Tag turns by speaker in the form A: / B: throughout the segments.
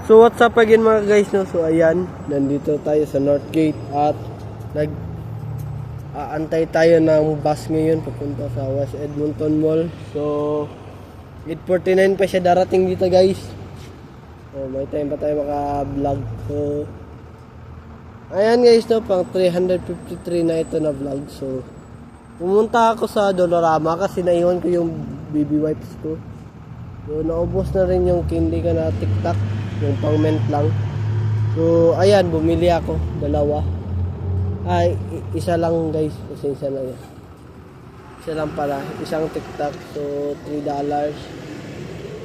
A: So what's up again mga guys, no? So ayan, nandito tayo sa North Gate at aantay tayo ng bus ngayon papunta sa West Edmonton Mall. So 8:49 pa siya darating dito guys. So may time pa tayo maka-vlog. So ayan guys, no, pang 353 na ito na vlog. So pumunta ako sa Dollarama kasi naiwan ko yung baby wipes ko. So naubos na rin yung candy ka na TikTok, yung pang mint lang. So ayan, bumili ako dalawa. Ay, isa lang guys, pasensya na yan. Isa lang pala, isang TikTok. So $3.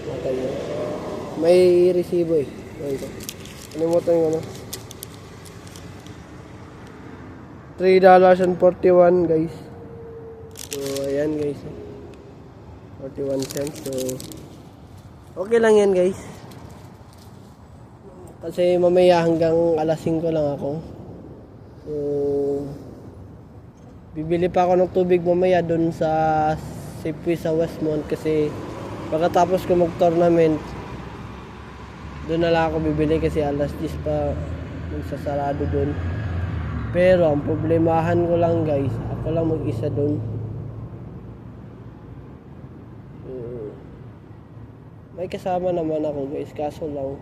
A: Okay, may resibo eh. Kalimutan ko na. $3.41 guys. So ayan guys, 41 cents. So okay lang yan guys. Kasi mamaya hanggang alas 5 lang ako. So bibili pa ako ng tubig mamaya dun sa Safeway sa Westmont. Kasi pagkatapos ko mag-tournament, dun na lang ako bibili kasi alas 10 pa magsasarado dun. Pero ang problemahan ko lang guys, ako lang mag-isa dun. May kasama naman ako guys, kaso lang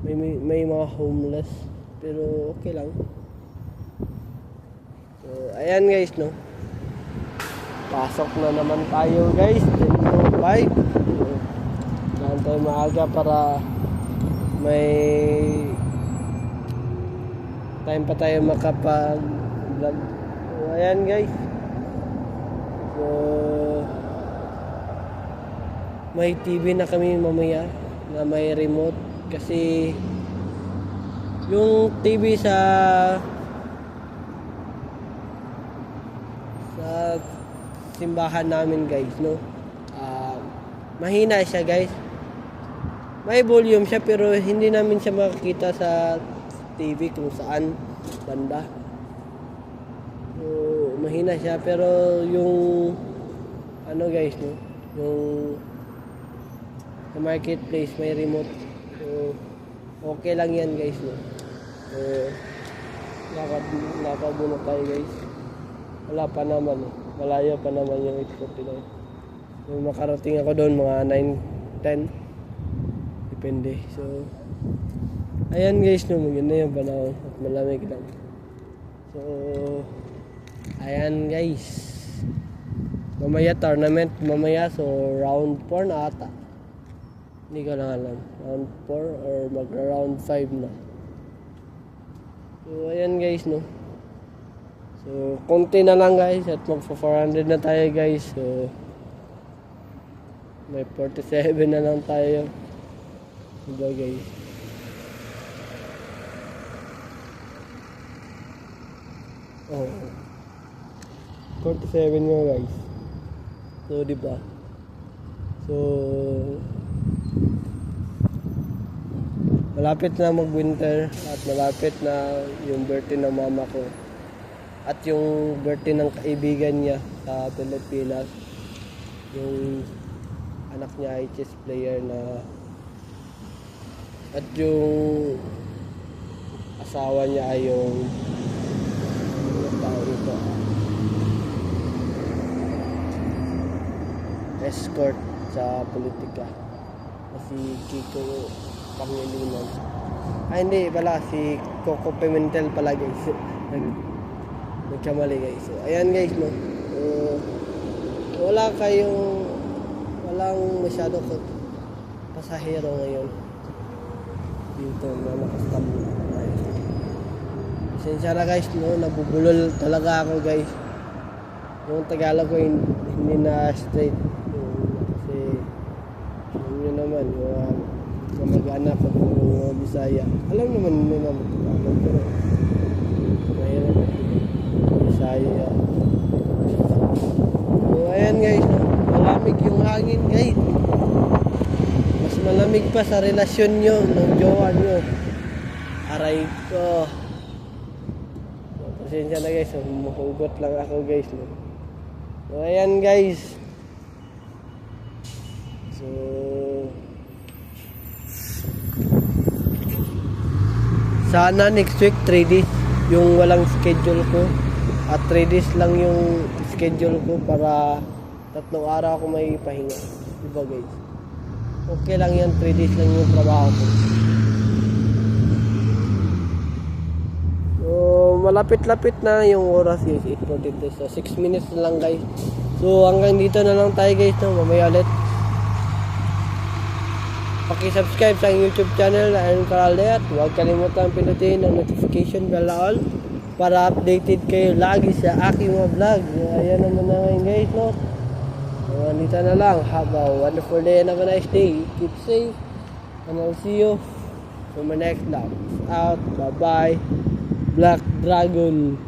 A: may mga homeless, pero okay lang. So ayan guys, no, pasok na naman tayo guys, 10:05. So kailangan tayo maaga para may time pa tayo makapag-vlog. So ayan guys, so may TV na kami mamaya na may remote kasi yung TV sa simbahan namin guys, no, mahina siya guys. May volume siya pero hindi namin siya makikita sa TV kung saan banda. So mahina siya, pero yung ano guys, no, yung sa marketplace may remote. So okay lang yan guys, no. So lakad muna tayo guys. Wala pa naman, malayo pa naman yung 8:49. So makarating ako doon mga 9:10, depende. So ayan guys, no, maganda yung panahon at malamig lang. So ayan guys, mamaya tournament mamaya, so round 4 na ata. Hindi ko lang alam, round 4 or mag-round 5 na. So ayan guys, no. So konti na lang guys at magpa-400 na tayo guys. So may 47 na lang tayo. Diba guys? Oh, 47 nga guys. So diba? So malapit na mag-winter at malapit na yung birthday ng mama ko at yung birthday ng kaibigan niya sa Pilipinas. Yung anak niya ay chess player na, at yung asawa niya ay yung tao ito, escort sa politika, si Kiko Pangilinan. Hindi pala, si Coco Pimentel pala guys. Nagkamali guys. So ayan guys, no. Walang masyado ko pasahero ngayon dito na nakastam. Pasensya na guys, no, nabubulol talaga ako guys. Yung Tagalog ko hindi na straight. Kasi yun naman, yung mag-anak ko ng Bisaya. Alam naman nila mag-anak ko. Mahirap Bisaya. So ayan guys, malamig yung hangin guys. Mas malamig pa sa relasyon nyo ng jowa nyo. Aray ko. So, pasensya na guys, humuhugot lang ako guys. So ayan guys. So Sana next week 3 days yung walang schedule ko. At 3 days lang yung schedule ko para 3 araw ako may pahinga. Diba guys? Okay lang yan, 3 days lang yung trabaho ko. So, malapit-lapit na yung oras guys, 8:42. So, 6 minutes na lang guys. So, hanggang dito na lang tayo guys, no? Mamaya ulit. Paki-subscribe sa YouTube channel na Aaron Caralde at huwag kalimutan pinutin ang notification bell all para updated kayo lagi sa aking mga vlog. Ayan naman na ngayon guys, no? So, dito na lang. Have a wonderful day and have a nice day. Keep safe and I'll see you for my next vlog. Out. Bye-bye. Black Dragon.